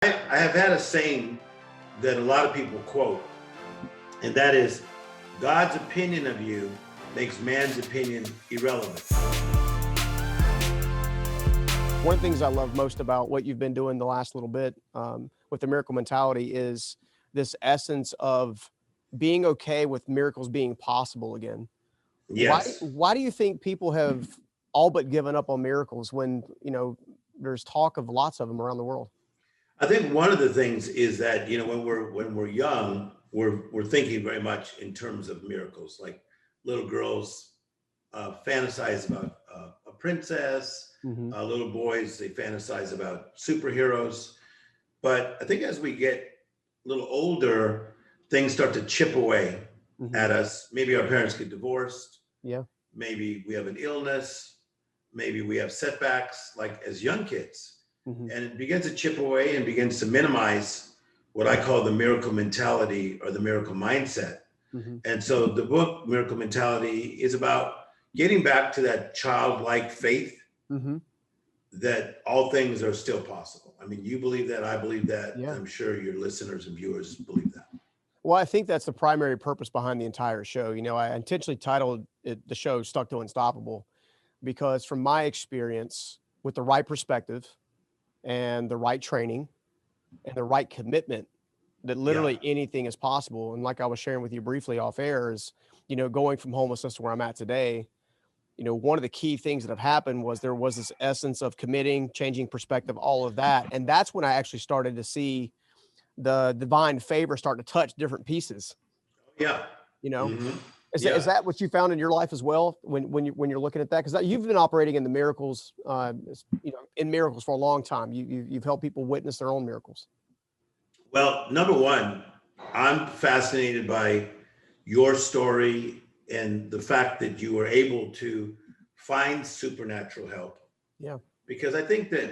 I have had a saying that a lot of people quote, and that is, God's opinion of you makes man's opinion irrelevant. One of the things I love most about what you've been doing the last little bit with the miracle mentality is this essence of being okay with miracles being possible again. Yes. Why do you think people have all but given up on miracles when, there's talk of lots of them around the world? I think one of the things is that, when we're young, we're thinking very much in terms of miracles. Like little girls fantasize about a princess, Mm-hmm. little boys, they fantasize about superheroes. But I think as we get a little older, things start to chip away Mm-hmm. at us. Maybe our parents get divorced. Yeah. Maybe we have an illness. Maybe we have setbacks, like as young kids. Mm-hmm. And it begins to chip away and begins to minimize what I call the miracle mentality or the miracle mindset. Mm-hmm. And so the book, Miracle Mentality, is about getting back to that childlike faith Mm-hmm. that all things are still possible. I mean, you believe that, I believe that. Yeah. I'm sure your listeners and viewers believe that. Well, I think that's the primary purpose behind the entire show. I intentionally titled the show Stuck to Unstoppable because from my experience with the right perspective and the right training and the right commitment, that literally anything is possible. And like I was sharing with you briefly off air is, going from homelessness to where I'm at today, one of the key things that have happened was there was this essence of committing, changing perspective, all of that. And that's when I actually started to see the divine favor start to touch different pieces. Yeah. you know Mhm. is Yeah. that what you found in your life as well when you're looking at that? Because you've been operating in the miracles, in miracles for a long time. You've helped people witness their own miracles. Well, number one, I'm fascinated by your story and the fact that you were able to find supernatural help. Yeah. Because I think that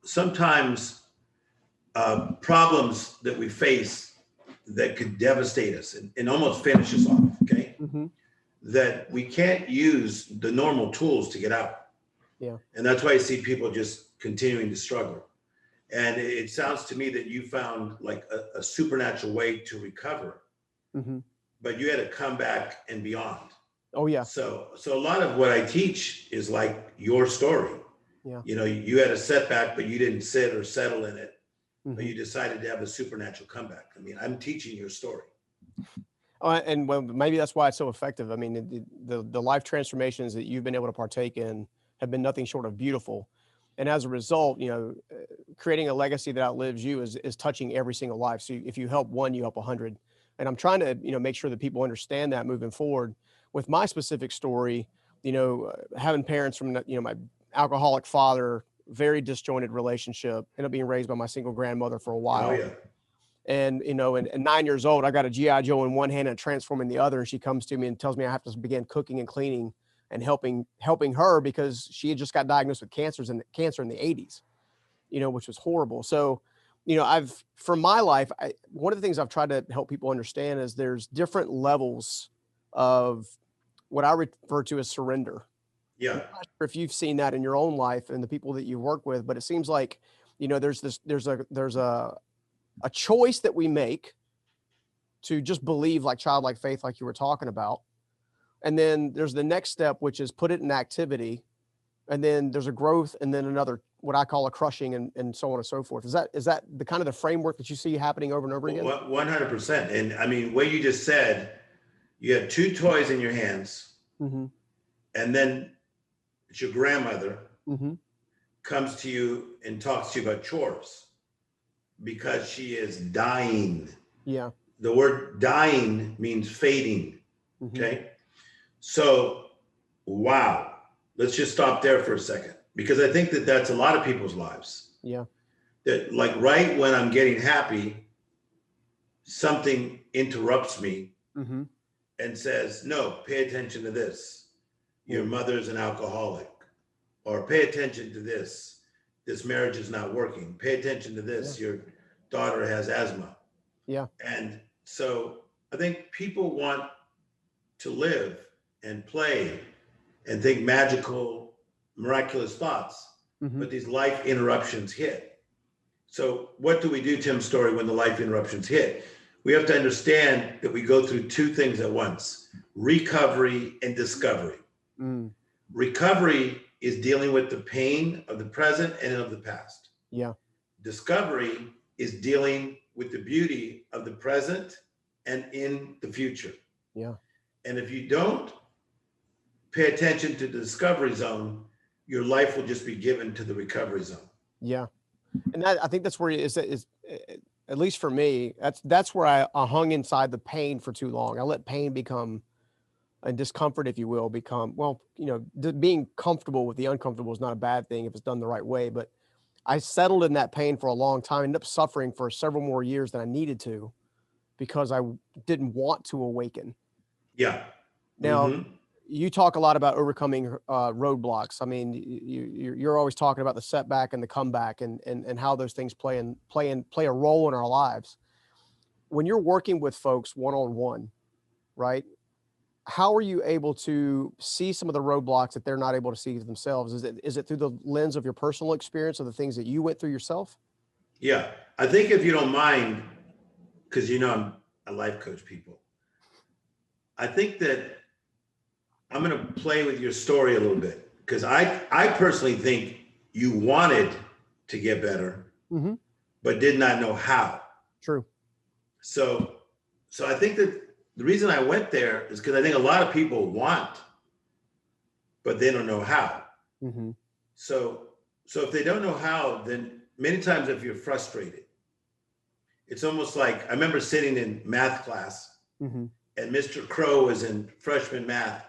sometimes problems that we face that could devastate us and almost finish us off, okay? Mm-hmm. That we can't use the normal tools to get out. Yeah. And that's why I see people just continuing to struggle. And it sounds to me that you found like a supernatural way to recover, Mm-hmm. but you had to come back and beyond. Oh yeah. So a lot of what I teach is like your story. Yeah. You had a setback, but you didn't sit or settle in it, Mm-hmm. but you decided to have a supernatural comeback. I mean, I'm teaching your story. And well, maybe that's why it's so effective. I mean, the life transformations that you've been able to partake in have been nothing short of beautiful. And as a result, creating a legacy that outlives you is touching every single life. So if you help one, you help 100. And I'm trying to, make sure that people understand that moving forward. With my specific story, having parents from, my alcoholic father, very disjointed relationship, ended up being raised by my single grandmother for a while. Oh yeah. And, at 9 years old, I got a GI Joe in one hand and a Transformer in the other. And she comes to me and tells me I have to begin cooking and cleaning and helping her because she had just got diagnosed with cancer in the 80s, which was horrible. So, from my life, one of the things I've tried to help people understand is there's different levels of what I refer to as surrender. Yeah. I'm not sure if you've seen that in your own life and the people that you work with, but it seems like, there's a choice that we make to just believe like childlike faith, like you were talking about. And then there's the next step, which is put it in activity. And then there's a growth and then another, what I call a crushing and so on and so forth. Is that the kind of the framework that you see happening over and over again? 100%. And I mean, what you just said, you had two toys in your hands, Mm-hmm. and then it's your grandmother Mm-hmm. comes to you and talks to you about chores because she is dying. Yeah. The word dying means fading. Mm-hmm. Okay. So, wow. Let's just stop there for a second, because I think that that's a lot of people's lives. Yeah. That like right when I'm getting happy, something interrupts me Mm-hmm. and says, no, pay attention to this. Your mother's an alcoholic. Or pay attention to this. This marriage is not working. Pay attention to this. Yeah. Your daughter has asthma. Yeah. And so I think people want to live and play and think magical, miraculous thoughts, Mm-hmm. but these life interruptions hit. So what do we do, Tim Storey, when the life interruptions hit? We have to understand that we go through two things at once: recovery and discovery. Mm. Recovery is dealing with the pain of the present and of the past. Yeah. Discovery is dealing with the beauty of the present and in the future. Yeah. And if you don't pay attention to the discovery zone, your life will just be given to the recovery zone. Yeah. And I think that's where is at least for me, that's where I hung inside the pain for too long. I let pain become, and discomfort, if you will, become, well, being comfortable with the uncomfortable is not a bad thing if it's done the right way. But I settled in that pain for a long time, ended up suffering for several more years than I needed to because I didn't want to awaken. Yeah. Now, you talk a lot about overcoming roadblocks. I mean, you're always talking about the setback and the comeback and how those things play a role in our lives. When you're working with folks one-on-one, right? How are you able to see some of the roadblocks that they're not able to see themselves? Is it through the lens of your personal experience or the things that you went through yourself? Yeah. I think if you don't mind, because I'm a life coach, people, I think that I'm going to play with your story a little bit, because I personally think you wanted to get better, but did not know how. True. So I think that the reason I went there is because I think a lot of people want, but they don't know how. So if they don't know how, then many times if you're frustrated, it's almost like, I remember sitting in math class and Mr. Crow was in freshman math.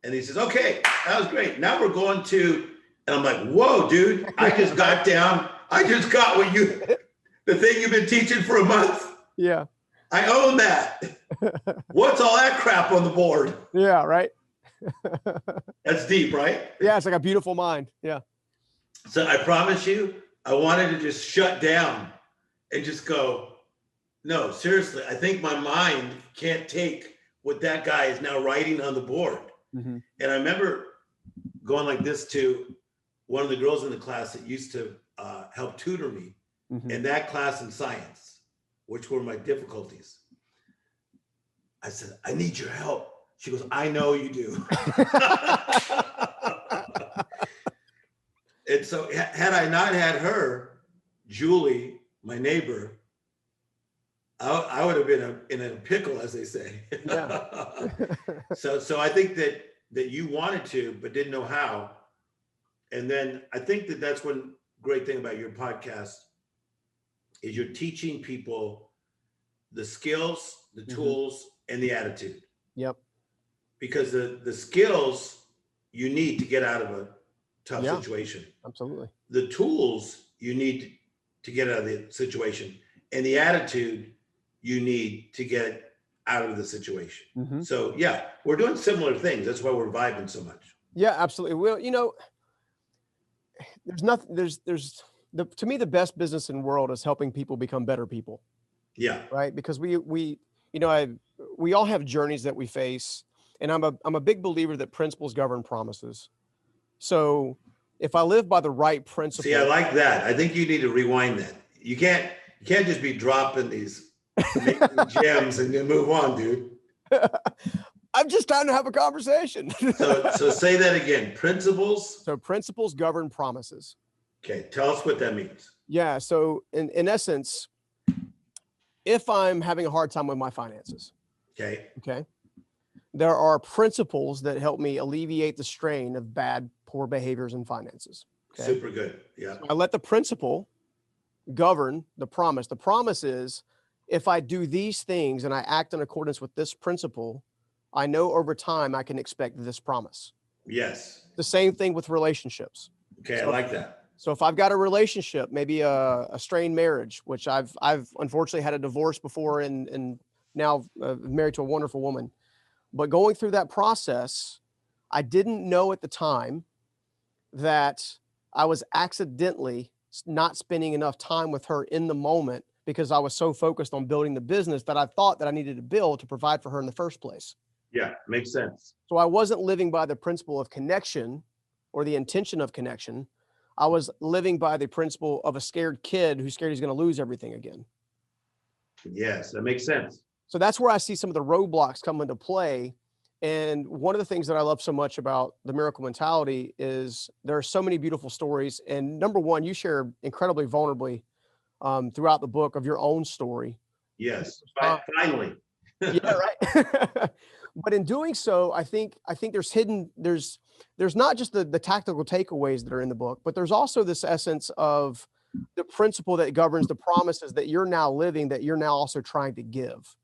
And he says, okay, that was great. Now we're going to, and I'm like, whoa, dude, I just got down. I just got the thing you've been teaching for a month. Yeah. I own that. What's all that crap on the board? Yeah, right. That's deep, right? Yeah, it's like a beautiful mind. Yeah. So I promise you, I wanted to just shut down and just go, no, seriously, I think my mind can't take what that guy is now writing on the board. And I remember going like this to one of the girls in the class that used to help tutor me in that class in science, which were my difficulties. I said, I need your help. She goes, I know you do. And so had I not had her, Julie, my neighbor, I would have been in a pickle, as they say. Yeah. So I think that you wanted to, but didn't know how. And then I think that that's one great thing about your podcast is you're teaching people the skills, the tools, and the attitude. Yep. Because the skills you need to get out of a tough situation. Absolutely. The tools you need to get out of the situation, and the attitude you need to get out of the situation. So yeah, we're doing similar things. That's why we're vibing so much. Yeah, absolutely. Well, there's nothing, to me, the best business in the world is helping people become better people. Yeah. Right. Because we all have journeys that we face. And I'm a big believer that principles govern promises. So if I live by the right principle. See, I like that. I think you need to rewind that. You can't just be dropping these gems and then move on, dude. I'm just trying to have a conversation. So say that again. Principles. So principles govern promises. Okay. Tell us what that means. Yeah. So in essence, if I'm having a hard time with my finances. Okay. There are principles that help me alleviate the strain of poor behaviors and finances. Okay? Super good. Yeah. So I let the principle govern the promise. The promise is, if I do these things and I act in accordance with this principle, I know over time I can expect this promise. Yes. The same thing with relationships. Okay, I like that. So if I've got a relationship, maybe a strained marriage, which I've unfortunately had a divorce before and now married to a wonderful woman. But going through that process, I didn't know at the time that I was accidentally not spending enough time with her in the moment because I was so focused on building the business that I thought that I needed to build to provide for her in the first place. Yeah, makes sense. So I wasn't living by the principle of connection or the intention of connection. I was living by the principle of a scared kid who's scared he's going to lose everything again. Yes, that makes sense. So that's where I see some of the roadblocks come into play. And one of the things that I love so much about the miracle mentality is there are so many beautiful stories. And number one, you share incredibly vulnerably throughout the book of your own story. Yes, finally. Yeah, right. But in doing so, I think there's not just the tactical takeaways that are in the book, but there's also this essence of the principle that governs the promises that you're now living, that you're now also trying to give.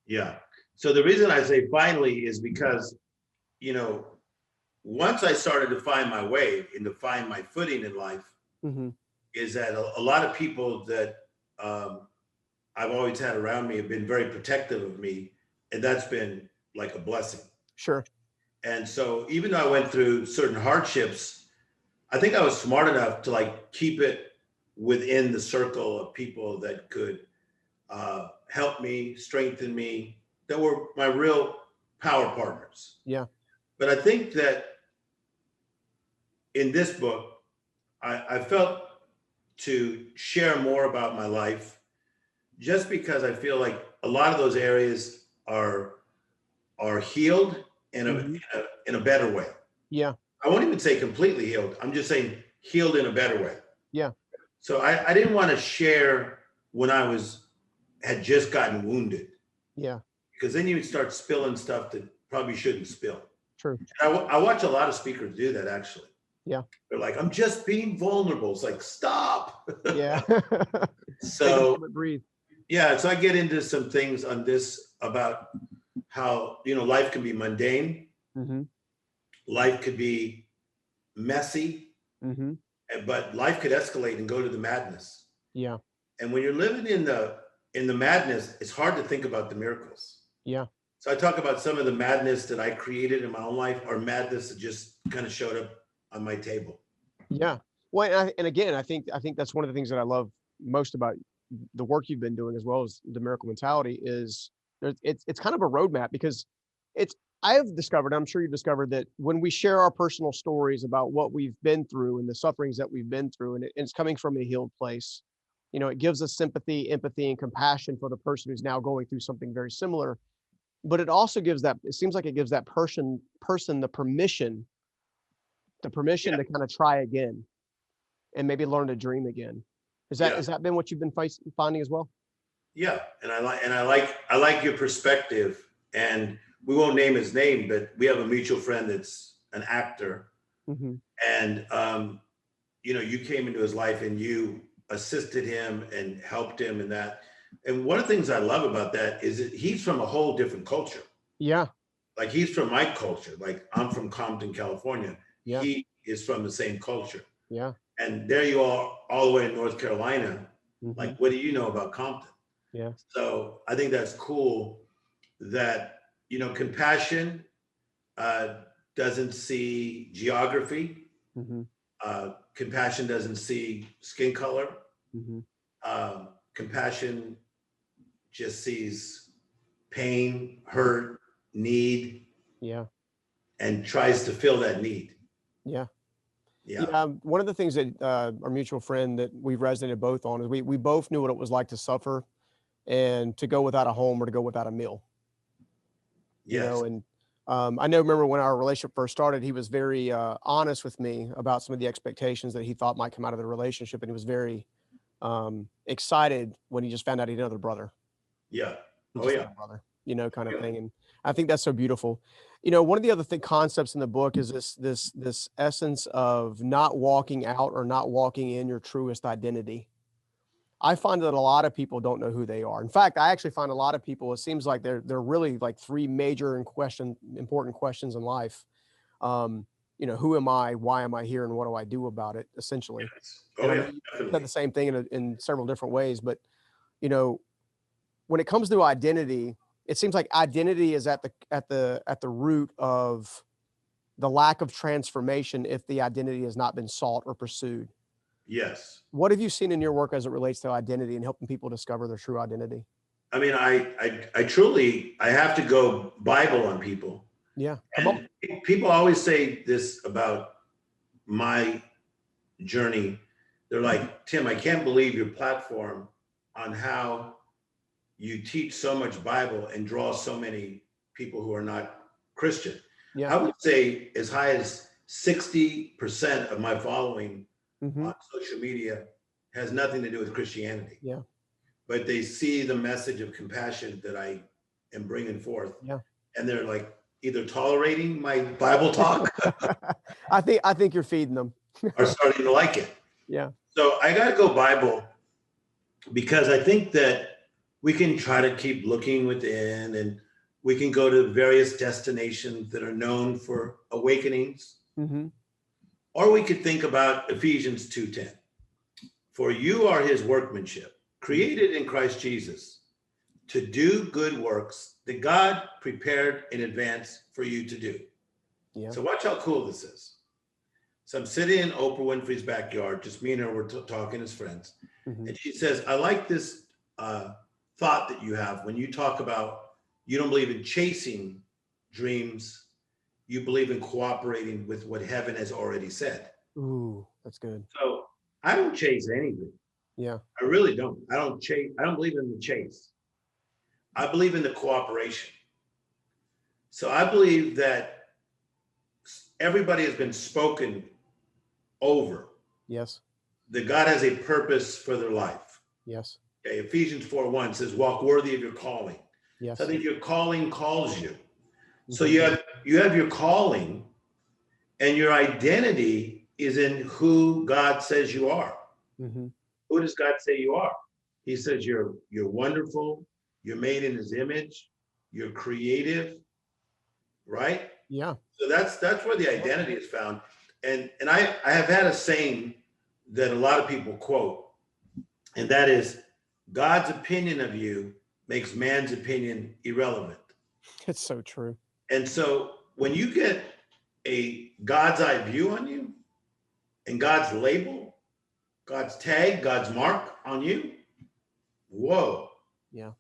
Yeah. So the reason I say finally is because, you know, once I started to find my way and to find my footing in life, Mm-hmm. is that a lot of people that I've always had around me have been very protective of me, and that's been like a blessing. Sure. And so even though I went through certain hardships, I think I was smart enough to like keep it within the circle of people that could help me, strengthen me, that were my real power partners. Yeah. But I think that in this book, I felt to share more about my life, just because I feel like a lot of those areas are healed in a better way. Yeah. I won't even say completely healed. I'm just saying healed in a better way. Yeah. So I didn't want to share when I had just gotten wounded. Yeah. Because then you would start spilling stuff that probably shouldn't spill. True. And I watch a lot of speakers do that, actually. Yeah. They're like, I'm just being vulnerable. It's like, stop. Yeah. So breathe. yeah, so I get into some things on this about how, you know, life can be mundane. Mm-hmm. Life could be messy, Mm-hmm. but life could escalate and go to the madness. Yeah. And when you're living in the madness, it's hard to think about the miracles. Yeah. So I talk about some of the madness that I created in my own life, or madness that just kind of showed up on my table. Yeah. Well, and again, I think that's one of the things that I love most about the work you've been doing, as well as the miracle mentality, is it's kind of a roadmap, because I've discovered, I'm sure you've discovered, that when we share our personal stories about what we've been through and the sufferings that we've been through, and it's coming from a healed place, you know, it gives us sympathy, empathy, and compassion for the person who's now going through something very similar. But it also gives it seems like it gives that person the permission to kind of try again and maybe learn to dream again. Has that been what you've been finding as well? Yeah, and I like your perspective. And we won't name his name, but we have a mutual friend that's an actor. Mm-hmm. And you know, you came into his life and you assisted him and helped him in that. And one of the things I love about that is that he's from a whole different culture. Yeah. Like, he's from my culture. Like, I'm from Compton, California. Yeah. He is from the same culture. Yeah. And there you are, all the way in North Carolina. Mm-hmm. Like, what do you know about Compton? Yeah. So I think that's cool that, you know, compassion doesn't see geography. Mm-hmm. Compassion doesn't see skin color. Mm-hmm. Compassion just sees pain, hurt, need. Yeah. And tries to fill that need. Yeah. Yeah. One of the things that our mutual friend that we've resonated both on is we both knew what it was like to suffer and to go without a home or to go without a meal. Yes. You know, and remember when our relationship first started, he was very honest with me about some of the expectations that he thought might come out of the relationship. And he was very excited when he just found out he had another brother. Yeah. Oh yeah. Brother, you know, kind of thing. And I think that's so beautiful. You know, one of the other concepts in the book is this essence of not walking out or not walking in your truest identity. I find that a lot of people don't know who they are. In fact, I actually find a lot of people, it seems like they're really like three major important questions in life. You know, who am I? Why am I here? And what do I do about it? Essentially. Yes. Oh, yeah. You said the same thing in several different ways, but you know, when it comes to identity, it seems like identity is at the root of the lack of transformation if the identity has not been sought or pursued. Yes. What have you seen in your work as it relates to identity and helping people discover their true identity? I mean, I truly, I have to go Bible on people. Yeah. Come on. People always say this about my journey, they're like, Tim, I can't believe your platform on how you teach so much Bible and draw so many people who are not Christian. Yeah. I would say as high as 60% of my following on social media has nothing to do with Christianity. Yeah. But they see the message of compassion that I am bringing forth. Yeah. And they're like either tolerating my Bible talk I think you're feeding them. or starting to like it. Yeah. So I got to go Bible because I think that we can try to keep looking within, and we can go to various destinations that are known for awakenings. Or we could think about Ephesians 2:10. For you are his workmanship, created in Christ Jesus to do good works that God prepared in advance for you to do. Yeah. So watch how cool this is. So I'm sitting in Oprah Winfrey's backyard, just me and her were talking as friends. And she says, I like this thought that you have when you talk about you don't believe in chasing dreams, you believe in cooperating with what heaven has already said. Ooh, that's good. So I don't chase anything. Yeah. I really don't. I don't believe in the chase. I believe in the cooperation. So I believe that everybody has been spoken over. Yes. That God has a purpose for their life. Yes. Okay, Ephesians 4:1 says, walk worthy of your calling. Yes. So I think your calling calls you. So you have your calling, and your identity is in who God says you are. Who does God say you are? He says you're wonderful, you're made in his image, you're creative, right? Yeah. So that's where the identity is found. And I have had a saying that a lot of people quote, and that is, God's opinion of you makes man's opinion irrelevant. It's so true. And so when you get a God's eye view on you and God's label, God's tag, God's mark on you, whoa. Yeah.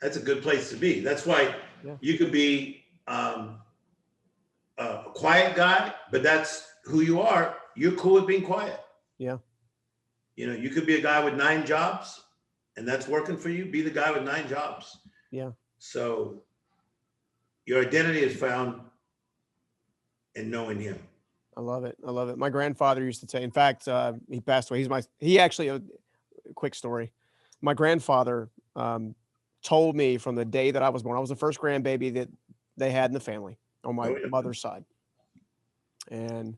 That's a good place to be. That's why you could be a quiet guy, but that's who you are. You're cool with being quiet. Yeah. You know, you could be a guy with 9 jobs and that's working for you. Be the guy with 9 jobs. Yeah. So your identity is found in knowing him. I love it. I love it. My grandfather used to say, in fact, he passed away. He actually, a quick story. My grandfather told me from the day that I was born, I was the first grandbaby that they had in the family on my mother's side. And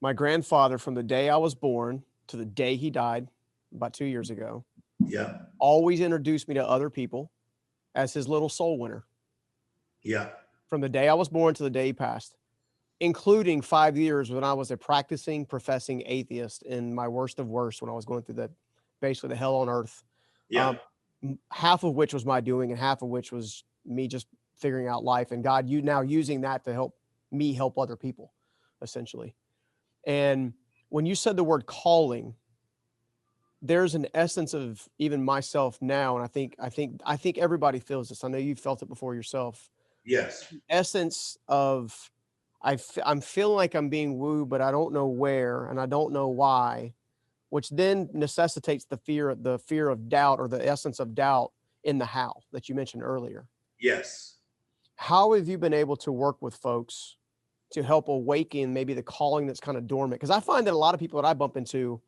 my grandfather, from the day I was born to the day he died about 2 years ago, always introduced me to other people as his little soul winner. Yeah. From the day I was born to the day he passed, including 5 years when I was a practicing, professing atheist in my worst of worst, when I was going through basically the hell on earth. Yeah. Half of which was my doing and half of which was me just figuring out life, and God, you now using that to help me help other people, essentially. And when you said the word calling, there's an essence of even myself now, and I think everybody feels this. I know you've felt it before yourself. Yes. Essence of I'm feeling like I'm being wooed, but I don't know where and I don't know why, which then necessitates the fear of doubt, or the essence of doubt in the how that you mentioned earlier. Yes. How have you been able to work with folks to help awaken maybe the calling that's kind of dormant? Because I find that a lot of people that I bump into,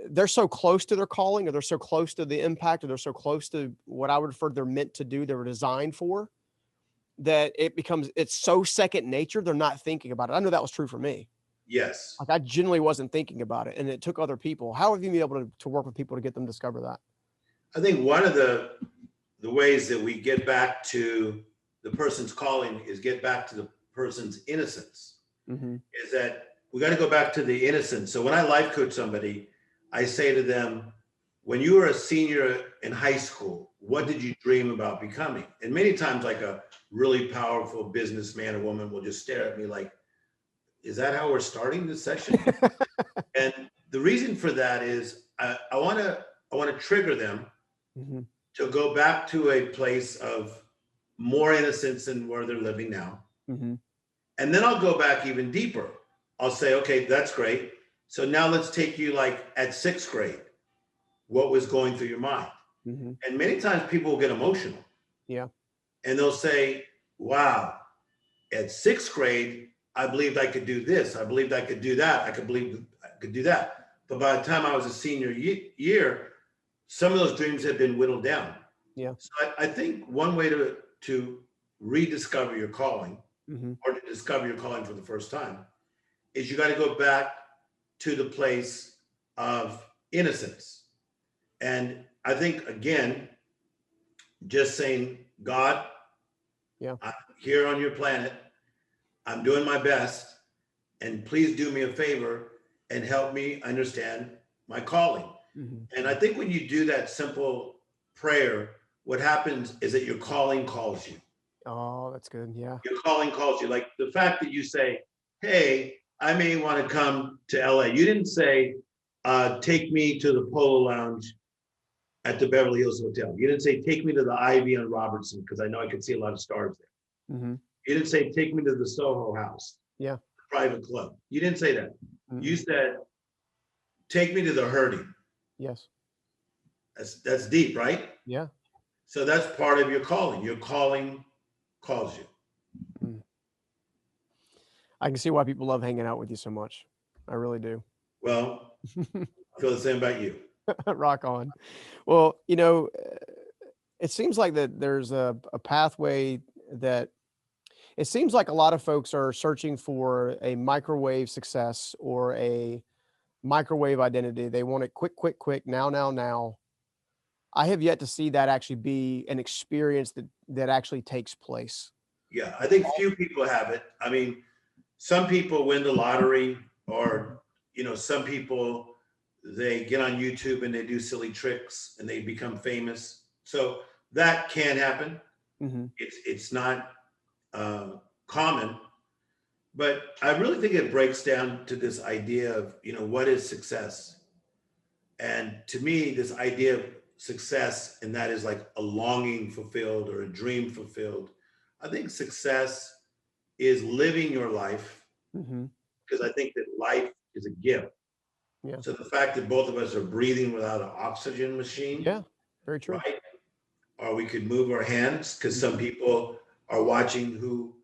they're so close to their calling, or they're so close to the impact, or they're so close to what I would refer they're meant to do, they were designed for, that it's so second nature, they're not thinking about it. I know that was true for me. Yes. Like I genuinely wasn't thinking about it, and it took other people. How have you been able to work with people to get them to discover that? I think one of the ways that we get back to the person's calling is get back to the person's innocence. Is that we got to go back to the innocence. So when I life coach somebody, I say to them, when you were a senior in high school, what did you dream about becoming? And many times, like a really powerful businessman or woman will just stare at me like, is that how we're starting this session? And the reason for that is I want to trigger them to go back to a place of more innocence than where they're living now. And then I'll go back even deeper. I'll say, okay, that's great. So now let's take you like at sixth grade, what was going through your mind? Hmm. And many times people will get emotional Yeah. and they'll say, wow, at sixth grade, I believed I could do this. I believed I could do that. I could believe I could do that. But by the time I was a senior year, some of those dreams had been whittled down. Yeah. So I think one way to rediscover your calling Hmm. or to discover your calling for the first time is you got to go back to the place of innocence. And I think, again, just saying, God, Yeah. I'm here on your planet. I'm doing my best. And please do me a favor and help me understand my calling. Hmm. And I think when you do that simple prayer, what happens is that your calling calls you. Oh, that's good. Yeah. Your calling calls you. Like the fact that you say, hey, I may want to come to LA. You didn't say, take me to the Polo Lounge at the Beverly Hills Hotel. You didn't say, take me to the Ivy on Robertson, because I know I could see a lot of stars there. Hmm. You didn't say, take me to the Soho House, Yeah. private club. You didn't say that. You Mm-mm. said, take me to the hurting. Yes. That's deep, right? Yeah. So that's part of your calling. Your calling calls you. Mm. I can see why people love hanging out with you so much. I really do. Well, I feel the same about you. Rock on. Well, you know, it seems like that there's a pathway that it seems like a lot of folks are searching for a microwave success or a microwave identity. They want it quick, quick, quick, now, now, now. I have yet to see that actually be an experience that actually takes place. Yeah, I think few people have it. I mean, some people win the lottery, or some people, they get on YouTube and they do silly tricks and they become famous. So that can happen. Hmm. It's not common, but I really think it breaks down to this idea of what is success. And to me, this idea of success, and that is like a longing fulfilled or a dream fulfilled. I think success is living your life, Hmm. because I think that life is a gift. Yeah. So the fact that both of us are breathing without an oxygen machine, Yeah. Very true. right? Or we could move our hands, because some Mhm. people are watching who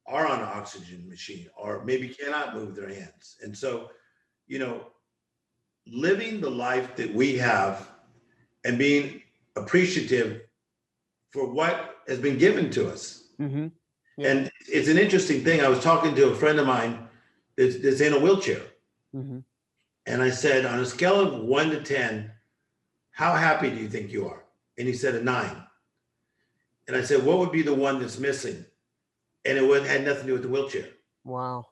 are on an oxygen machine or maybe cannot move their hands. And so, you know, living the life that we have and being appreciative for what has been given to us. Mhm. Yeah. And it's an interesting thing. I was talking to a friend of mine that's in a wheelchair. Mhm. And I said, on a scale of 1 to 10, how happy do you think you are? And he said a 9. And I said, what would be the one that's missing? And had nothing to do with the wheelchair. Wow.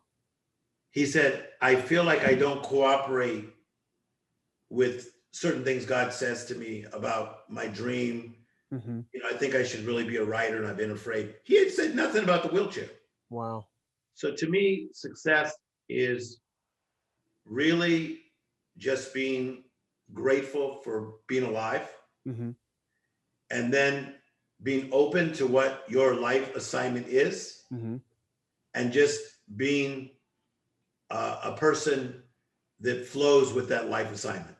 He said, I feel like I don't cooperate with certain things God says to me about my dream. Mhm. I think I should really be a writer, and I've been afraid. He had said nothing about the wheelchair. Wow. So to me, success is really just being grateful for being alive, Mhm. and then being open to what your life assignment is, Mhm. and just being a person that flows with that life assignment.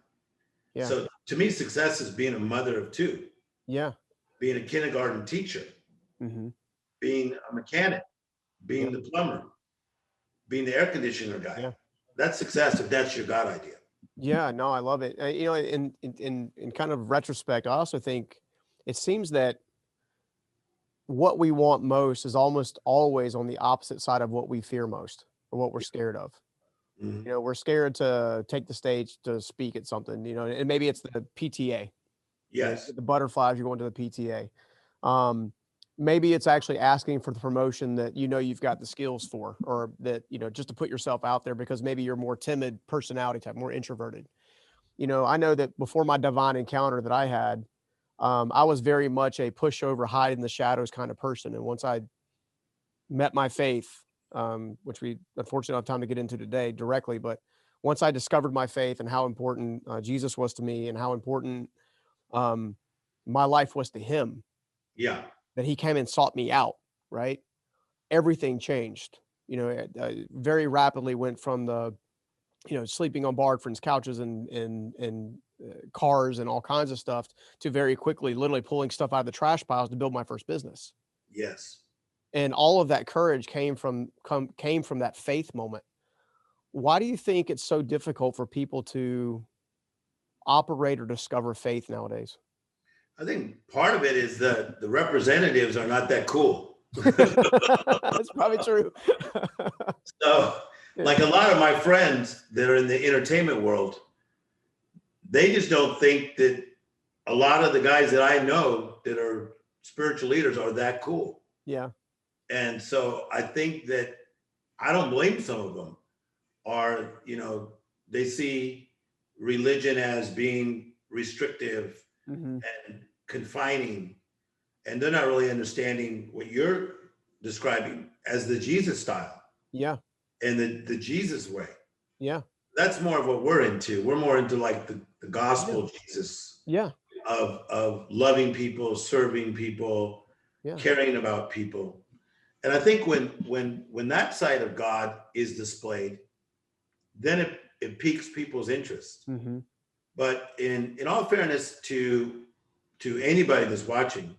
Yeah. So to me, success is being a mother of two, Yeah. being a kindergarten teacher, Mhm. being a mechanic, Yeah. being the plumber, being the air conditioner guy. Yeah. That's success if that's your God idea. Yeah. No, I love it. You know, in kind of retrospect, I also think it seems that what we want most is almost always on the opposite side of what we fear most or what we're scared of. Mhm. You know, we're scared to take the stage to speak at something, you know, and maybe it's the PTA. You know, you Yes. get the butterflies, you're going to the PTA. Um, maybe it's actually asking for the promotion that you know you've got the skills for, or that, you know, just to put yourself out there because maybe you're more timid personality type, more introverted. You know, I know that before my divine encounter that I had, I was very much a pushover, hide in the shadows kind of person. And once I met my faith, which we unfortunately don't have time to get into today directly, but once I discovered my faith and how important Jesus was to me and how important um, my life was to him, Yeah. that he came and sought me out, right? Everything changed. You know, it very rapidly went from the sleeping on borrowed friends' couches and cars and all kinds of stuff, to very quickly literally pulling stuff out of the trash piles to build my first business. Yes. And all of that courage came from that faith moment. Why do you think it's so difficult for people to operate or discover faith nowadays? I think part of it is that the representatives are not that cool. That's probably true. So, Yeah. like a lot of my friends that are in the entertainment world, they just don't think that a lot of the guys that I know that are spiritual leaders are that cool. Yeah. And so I think that I don't blame some of them. Are, they see religion as being restrictive Mm-hmm. and confining, and they're not really understanding what you're describing as the Jesus style Yeah. and the Jesus way. Yeah. That's more of what we're into. We're more into like the gospel Jesus Yeah. of loving people, serving people, Yeah. caring about people. And I think when that side of God is displayed, then it piques people's interest. Mm-hmm. But in all fairness to anybody that's watching,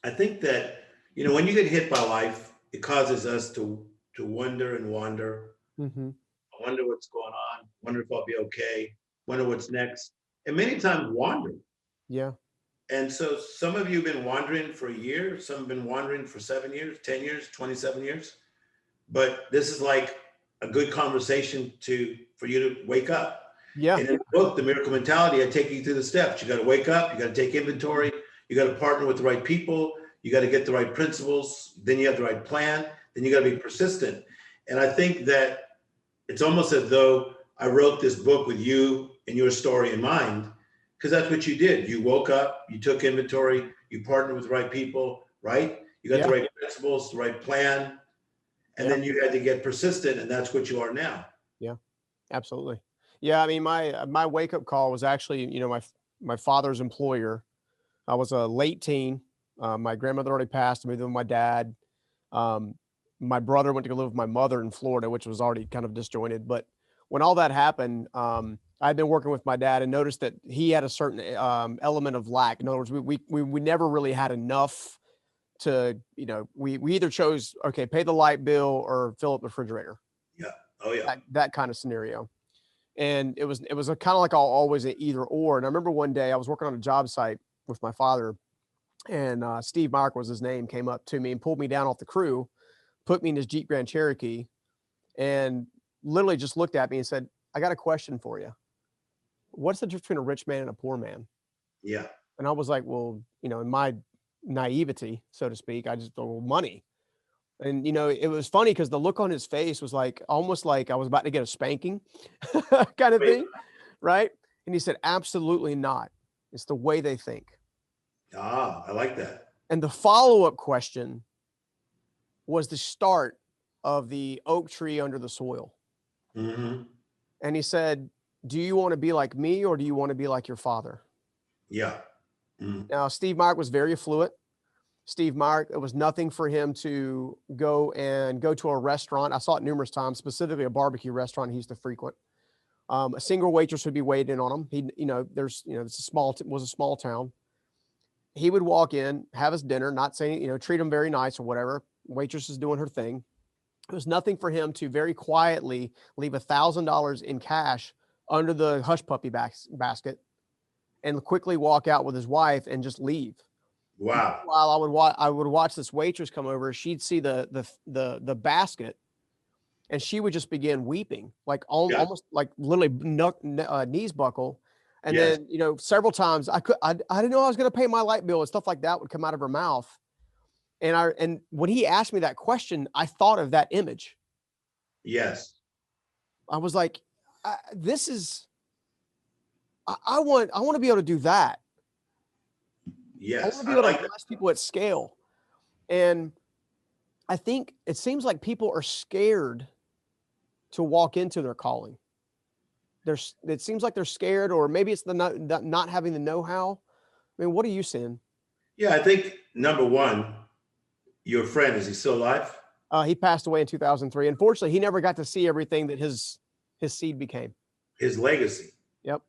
I think that when you get hit by life, it causes us to wonder and wander. Mm-hmm. I wonder what's going on. Wonder if I'll be okay. Wonder what's next. And many times wander. Yeah. And so some of you have been wandering for a year. Some have been wandering for 7 years, 10 years, 27 years. But this is like a good conversation for you to wake up. Yeah. And in the book, The Miracle Mentality, I take you through the steps. You got to wake up. You got to take inventory. You got to partner with the right people. You got to get the right principles. Then you have the right plan. Then you got to be persistent. And I think that it's almost as though I wrote this book with you and your story in mind, because that's what you did. You woke up, you took inventory, you partnered with the right people, right? You got the right principles, the right plan, and then you had to get persistent, and that's what you are now. Yeah, absolutely. Yeah, I mean, my wake up call was actually, my father's employer. I was a late teen. My grandmother already passed. I moved in with my dad. My brother went to go live with my mother in Florida, which was already kind of disjointed. But when all that happened, I'd been working with my dad and noticed that he had a certain element of lack. In other words, we never really had enough to, we either chose, okay, pay the light bill or fill up the refrigerator. Yeah. Oh yeah. That kind of scenario. And it was a kind of like always an either or. And I remember one day I was working on a job site with my father, and Steve Mark was his name, came up to me and pulled me down off the crew, put me in his Jeep Grand Cherokee, and literally just looked at me and said, "I got a question for you. What's the difference between a rich man and a poor man?" Yeah. And I was like, well, in my naivety, so to speak, I just thought, well, money. And, it was funny because the look on his face was like, almost like I was about to get a spanking kind of thing. Right. And he said, absolutely not. It's the way they think. Ah, I like that. And the follow-up question was the start of the oak tree under the soil. Mm-hmm. And he said, do you want to be like me or do you want to be like your father? Yeah. Mm-hmm. Now, Steve Mark was very affluent. Steve Mark, it was nothing for him to go to a restaurant. I saw it numerous times, specifically a barbecue restaurant he used to frequent. A single waitress would be waiting on him. He, it's was a small town. He would walk in, have his dinner, not saying, treat him very nice or whatever. Waitress is doing her thing. It was nothing for him to very quietly leave $1,000 in cash under the hush puppy basket and quickly walk out with his wife and just leave. Wow. While I would watch this waitress come over, she'd see the basket, and she would just begin weeping, like almost like literally knees buckle. And then, several times I didn't know I was going to pay my light bill and stuff like that would come out of her mouth. And when he asked me that question, I thought of that image. Yes. I was like, I want to be able to do that. Yes. I want to be able to bless people at scale. And I think it seems like people are scared to walk into their calling. It seems like they're scared, or maybe it's the not having the know-how. I mean, what are you seeing? Yeah, I think number one, your friend, is he still alive? He passed away in 2003. Unfortunately, he never got to see everything that his His seed became. his legacy. Yep.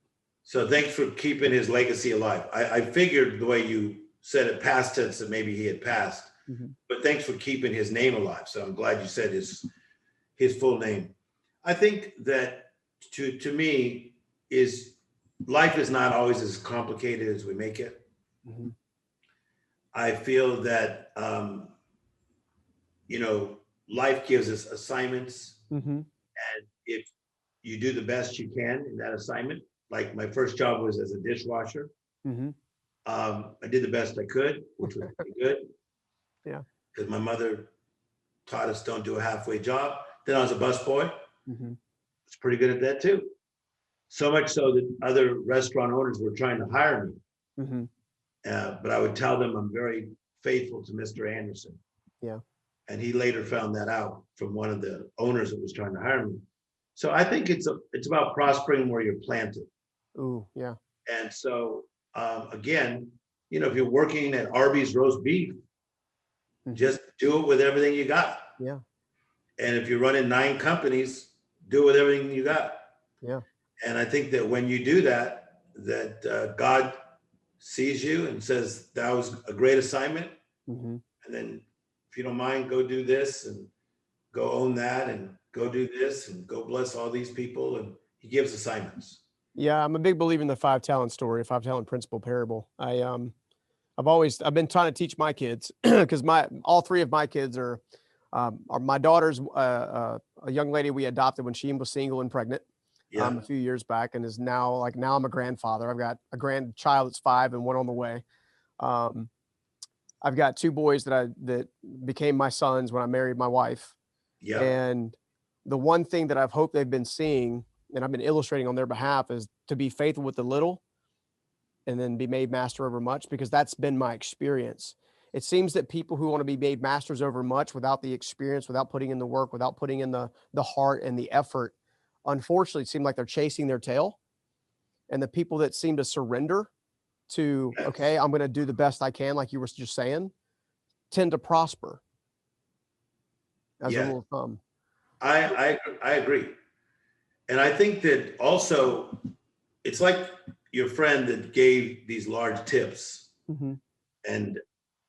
So thanks for keeping his legacy alive. I figured the way you said it past tense that maybe he had passed, but thanks for keeping his name alive. So I'm glad you said his full name. I think that to me is life is not always as complicated as we make it. I feel that life gives us assignments, and if you do the best you can in that assignment, like my first job was as a dishwasher. I did the best I could, which was pretty good. Yeah. Because my mother taught us don't do a halfway job. Then I was a busboy. It's pretty good at that too. So much so that other restaurant owners were trying to hire me. But I would tell them I'm very faithful to Mr. Anderson. Yeah. And he later found that out from one of the owners that was trying to hire me. So I think it's about prospering where you're planted. Ooh, yeah. And so again, if you're working at Arby's roast beef, just do it with everything you got. Yeah. And if you're running 9 companies, do it with everything you got. Yeah. And I think that when you do that, God sees you and says, that was a great assignment. And then if you don't mind, go do this and go own that and go do this and go bless all these people. And he gives assignments. Yeah, I'm a big believer in the 5-talent story, 5-talent principle parable. I've been trying to teach my kids because all 3 of my kids are my daughter's a young lady we adopted when she was single and pregnant a few years back, and is now I'm a grandfather. I've got a grandchild that's 5 and one on the way. I've got 2 boys that became my sons when I married my wife. Yeah. And the one thing that I've hoped they've been seeing, and I've been illustrating on their behalf, is to be faithful with the little and then be made master over much, because that's been my experience. It seems that people who want to be made masters over much without the experience, without putting in the work, without putting in the heart and the effort, unfortunately seem like they're chasing their tail. And the people that seem to surrender to, okay, I'm going to do the best I can, like you were just saying, tend to prosper as a rule of thumb. I agree. And I think that also it's like your friend that gave these large tips and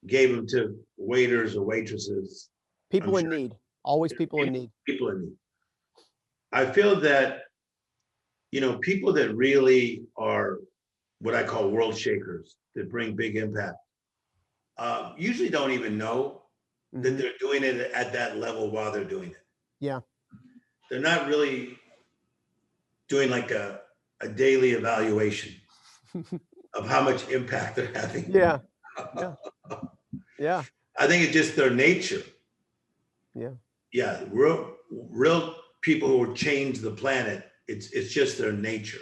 gave them to waiters or waitresses. People in need, always people in need. People in need. I feel that, people that really are what I call world shakers, that bring big impact, usually don't even know that they're doing it at that level while they're doing it. Yeah. They're not really doing like a daily evaluation of how much impact they're having. Yeah. Yeah. Yeah. I think it's just their nature. Yeah. Yeah. Real people who will change the planet, it's just their nature.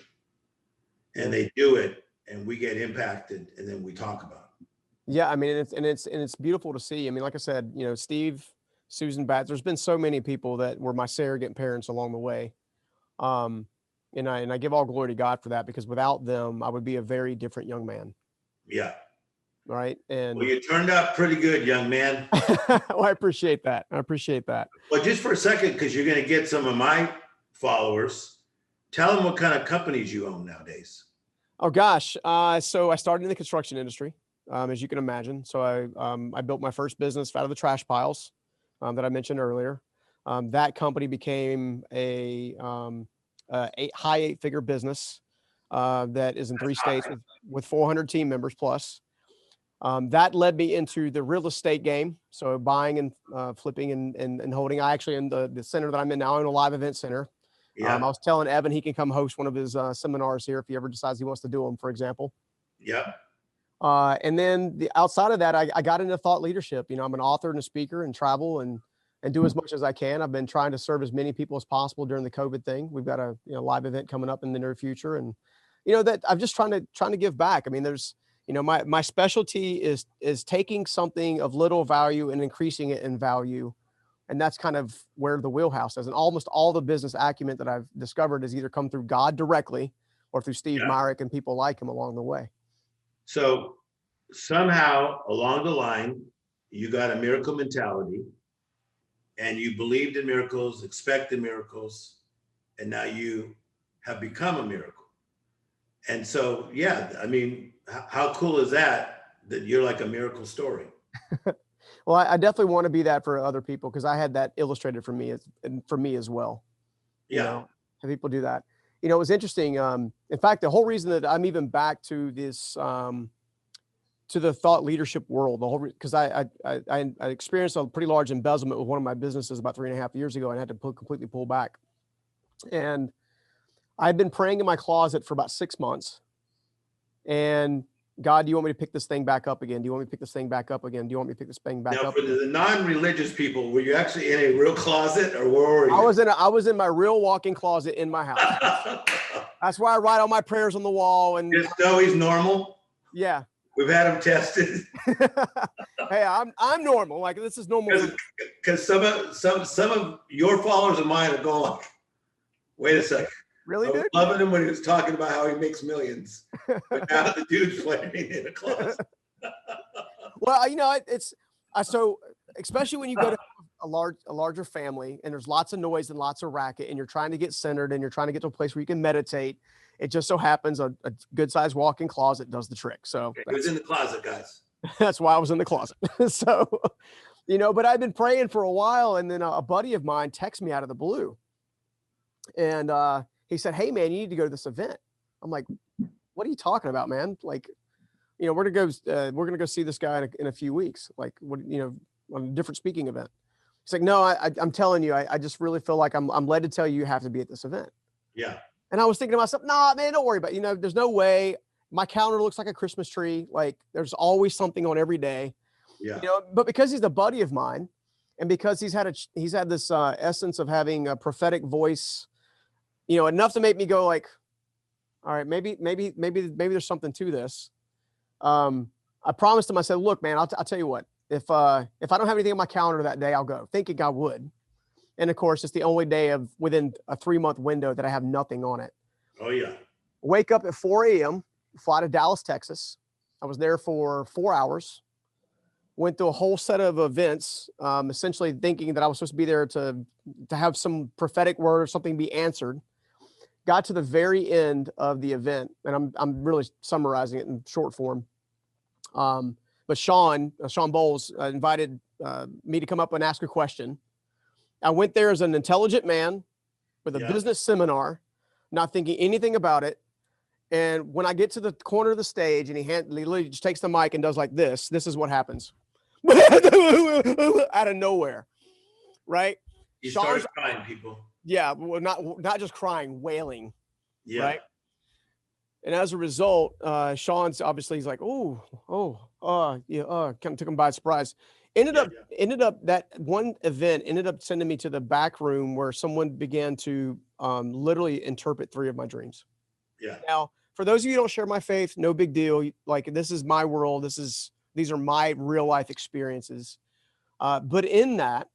And they do it, and we get impacted, and then we talk about it. Yeah, I mean, it's beautiful to see. I mean, like I said, Steve, Susan Batts, there's been so many people that were my surrogate parents along the way. And I give all glory to God for that, because without them, I would be a very different young man. Yeah. Right. And well, you turned out pretty good, young man. Well, I appreciate that. Well, just for a second, because you're going to get some of my followers, tell them what kind of companies you own nowadays. Oh gosh. So I started in the construction industry, as you can imagine. So I built my first business out of the trash piles that I mentioned earlier. That company became a high 8-figure business that is in 3 states with 400 team members plus. That led me into the real estate game. So buying and flipping and holding. I actually, in the center that I'm in now, I own a live event center. Yeah. I was telling Evan he can come host one of his seminars here if he ever decides he wants to do them, for example. Yeah. And then outside of that, I got into thought leadership. I'm an author and a speaker, and travel and do as much as I can. I've been trying to serve as many people as possible during the COVID thing. We've got a live event coming up in the near future, and that I'm just trying to give back. I mean, there's my specialty is taking something of little value and increasing it in value. And that's kind of where the wheelhouse is. And almost all the business acumen that I've discovered has either come through God directly or through Steve Myrick and people like him along the way. So somehow along the line, you got a miracle mentality, and you believed in miracles, expected miracles, and now you have become a miracle. And so, yeah, I mean, how cool is that you're like a miracle story? Well, I definitely want to be that for other people because I had that illustrated for me as well. You Yeah. know, have people do that. You know, it was interesting. In fact, the whole reason that I'm even back to this, to the thought leadership world, the whole because I experienced a pretty large embezzlement with one of my businesses about 3.5 years ago, and I had to completely pull back. And I'd been praying in my closet for about 6 months, and God, do you want me to pick this thing back up again? Do you want me to pick this thing back up again? Do you want me to pick this thing back Now, up for again? the non-religious people, were you actually in a real closet, or where were you? I was in my real walk-in closet in my house. That's why I write all my prayers on the wall. And just know he's normal. Yeah, we've had him tested. Hey, I'm normal. Like, this is normal. Because some of your followers of mine are going like, wait a second. Really, dude? Loving him when he was talking about how he makes millions. But now the dude's flaming in a closet. Well, you know, so especially when you go to a larger family and there's lots of noise and lots of racket and you're trying to get centered and you're trying to get to a place where you can meditate. It just so happens a good sized walk-in closet does the trick. So he was in the closet, guys. That's why I was in the closet. So, you know, but I've been praying for a while, and then a buddy of mine texted me out of the blue, and he said, "Hey, man, you need to go to this event." I'm like, "What are you talking about, man? Like, you know, we're gonna go see this guy in a few weeks. Like, what, you know, on a different speaking event." He's like, "No, I'm telling you, I just really feel like I'm led to tell you have to be at this event." Yeah. And I was thinking to myself, "Nah, man, don't worry about it. You know, there's no way. My calendar looks like a Christmas tree. Like, there's always something on every day." Yeah. You know, but because he's a buddy of mine, and because he's had this essence of having a prophetic voice, you know, enough to make me go like, all right, maybe there's something to this. I promised him, I said, "Look, man, I'll tell you what, if I don't have anything on my calendar that day, I'll go," thinking I would. And of course, it's the only day within a 3-month window that I have nothing on it. Oh yeah. Wake up at 4 a.m., fly to Dallas, Texas. I was there for 4 hours. Went through a whole set of events, essentially thinking that I was supposed to be there to have some prophetic word or something be answered. Got to the very end of the event, and I'm really summarizing it in short form. But Sean Bowles invited me to come up and ask a question. I went there as an intelligent man with a business seminar, not thinking anything about it. And when I get to the corner of the stage and he literally just takes the mic and does like this is what happens. Out of nowhere, right? You started crying, people. Yeah, well, not just crying, wailing. Yeah. Right. And as a result, Sean's obviously, he's like, kind of took him by surprise. Ended up that one event ended up sending me to the back room where someone began to literally interpret 3 of my dreams. Yeah. Now, for those of you who don't share my faith, no big deal. Like, this is my world. These are my real life experiences. But in that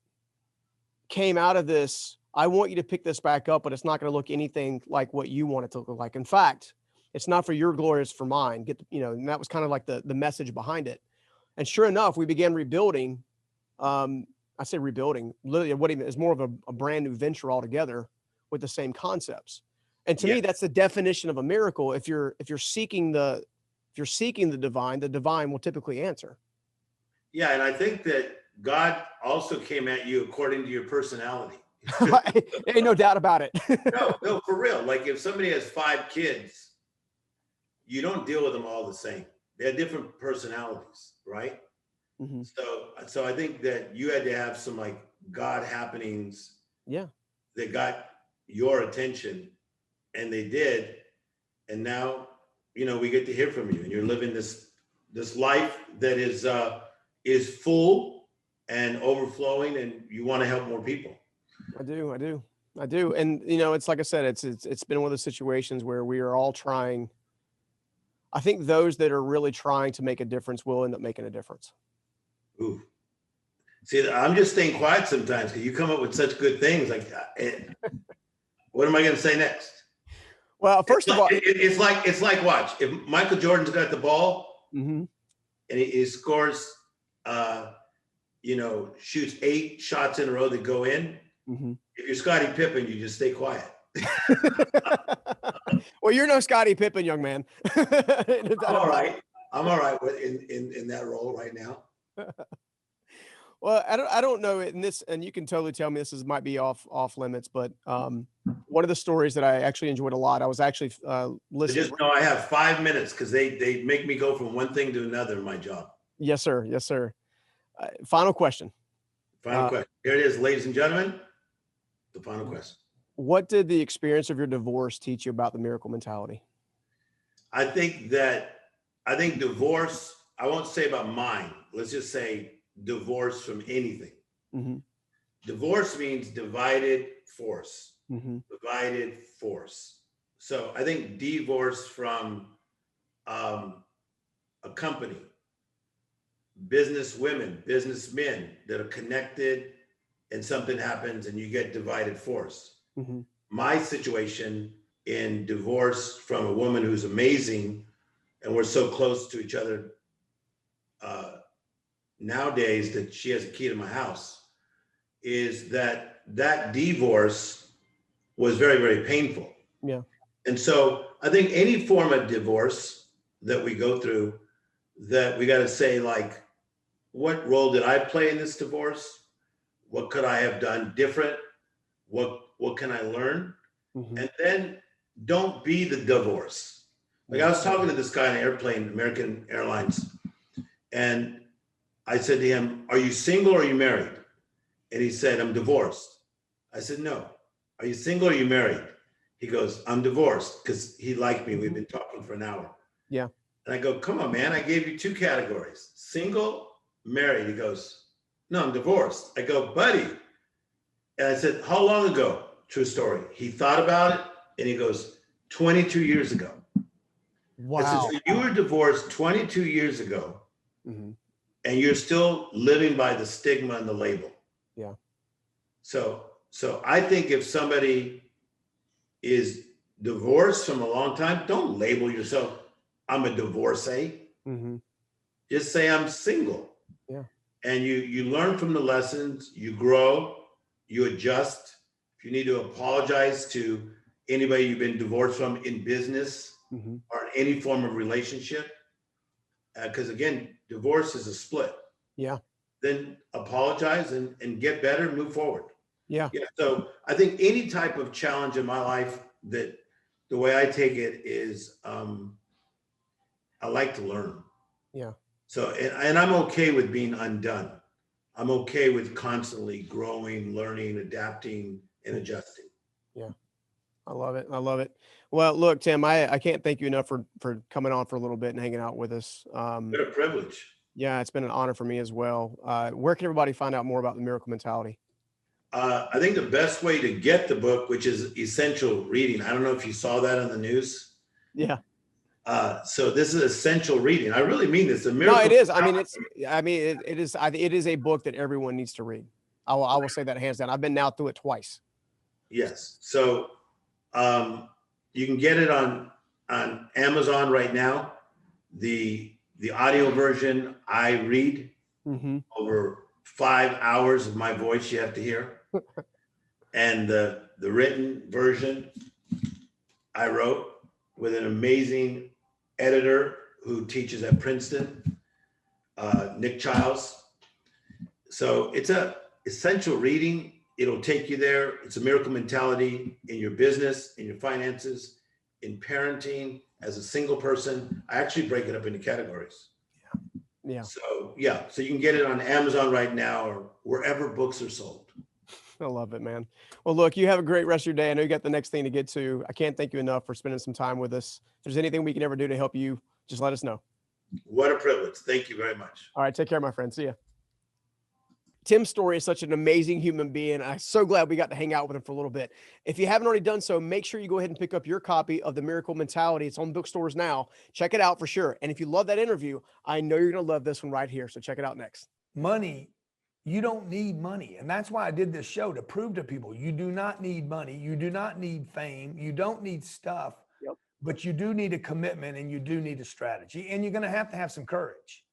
came out of this, I want you to pick this back up, but it's not going to look anything like what you want it to look like. In fact, it's not for your glory, it's for mine. And that was kind of like the message behind it. And sure enough, we began rebuilding. I say rebuilding, literally it's more of a brand new venture altogether with the same concepts. And to me, that's the definition of a miracle. If you're seeking the divine will typically answer. Yeah, and I think that God also came at you according to your personality. Ain't no doubt about it. No, for real. Like, if somebody has 5 kids, you don't deal with them all the same. They have different personalities, right? Mm-hmm. So I think that you had to have some like God happenings. Yeah. That got your attention, and they did. And now, you know, we get to hear from you, and you're living this life that is full and overflowing, and you want to help more people. I do. And, you know, it's like I said, it's been one of those situations where we are all trying. I think those that are really trying to make a difference will end up making a difference. Ooh. See, I'm just staying quiet sometimes because you come up with such good things. Like, what am I going to say next? Well, first of all, it's like, watch, if Michael Jordan's got the ball, mm-hmm. and he scores, shoots 8 shots in a row that go in. Mm-hmm. If you're Scottie Pippen, you just stay quiet. Well, you're no Scottie Pippen, young man. I'm all right. I'm all right with in that role right now. Well, I don't know in this, and you can totally tell me this is might be off limits, but one of the stories that I actually enjoyed a lot. I was actually So listening. just know I have 5 minutes because they make me go from one thing to another in my job. Yes, sir. Yes, sir. Final question. Final question. Here it is, ladies and gentlemen. The final question. What did the experience of your divorce teach you about the miracle mentality? I think divorce, I won't say about mine. Let's just say divorce from anything. Mm-hmm. Divorce means divided force. Mm-hmm. Divided force. So I think divorce from a company, business women, businessmen that are connected, and something happens and you get divided force. Mm-hmm. My situation in divorce from a woman who's amazing, and we're so close to each other nowadays that she has a key to my house, is that divorce was very, very painful. Yeah. And so I think any form of divorce that we go through, that we got to say, like, what role did I play in this divorce? What could I have done different? What can I learn? Mm-hmm. And then don't be the divorce. Like, I was talking to this guy on an airplane, American Airlines, and I said to him, "Are you single or are you married?" And he said, "I'm divorced." I said, "No. Are you single or are you married?" He goes, "I'm divorced," because he liked me. We've been talking for an hour. Yeah. And I go, "Come on, man. I gave you 2 categories, single, married." He goes, "No, I'm divorced." I go, "Buddy." And I said, "How long ago?" True story. He thought about it and he goes, 22 years ago. Wow. I said, "So you were divorced 22 years ago, Mm-hmm. and you're still living by the stigma and the label." Yeah. So I think if somebody is divorced from a long time, don't label yourself, "I'm a divorcee." Mm-hmm. Just say, "I'm single." Yeah. And you learn from the lessons, you grow, you adjust. If you need to apologize to anybody you've been divorced from in business, Mm-hmm. or in any form of relationship, because again, divorce is a split. Yeah. Then apologize and get better and move forward. Yeah. Yeah. So I think any type of challenge in my life, that the way I take it is, I like to learn. Yeah. So, and I'm okay with being undone. I'm okay with constantly growing, learning, adapting, and adjusting. Yeah. I love it. I love it. Well, look, Tim, I can't thank you enough for coming on for a little bit and hanging out with us. What a privilege. Yeah, it's been an honor for me as well. Where can everybody find out more about the miracle mentality? I think the best way to get the book, which is essential reading. I don't know if you saw that on the news. Yeah. So this is essential reading. I really mean this. The No, miracle. it is. I mean, it is. It is a book that everyone needs to read. I will say that hands down. I've been now through it twice. Yes. So you can get it on Amazon right now. The audio version, I read over 5 hours of my voice you have to hear. And the written version I wrote with an amazing editor who teaches at Princeton, Nick Childs. So it's a essential reading. It'll take you there. It's a miracle mentality in your business, in your finances, in parenting, as a single person. I actually break it up into categories. Yeah. So yeah, so you can get it on Amazon right now or wherever books are sold. I love it, man. Well, look, you have a great rest of your day. I know you got the next thing to get to. I can't thank you enough for spending some time with us. If there's anything we can ever do to help you, just let us know. What a privilege. Thank you very much. All right. Take care, my friend. See ya. Tim Storey is such an amazing human being. I'm so glad we got to hang out with him for a little bit. If you haven't already done so, make sure you go ahead and pick up your copy of The Miracle Mentality. It's on bookstores now. Check it out for sure. And if you love that interview, I know you're going to love this one right here. So check it out next. Money, you don't need money. And that's why I did this show, to prove to people, you do not need money. You do not need fame. You don't need stuff, but you do need a commitment and you do need a strategy. And you're going to have some courage.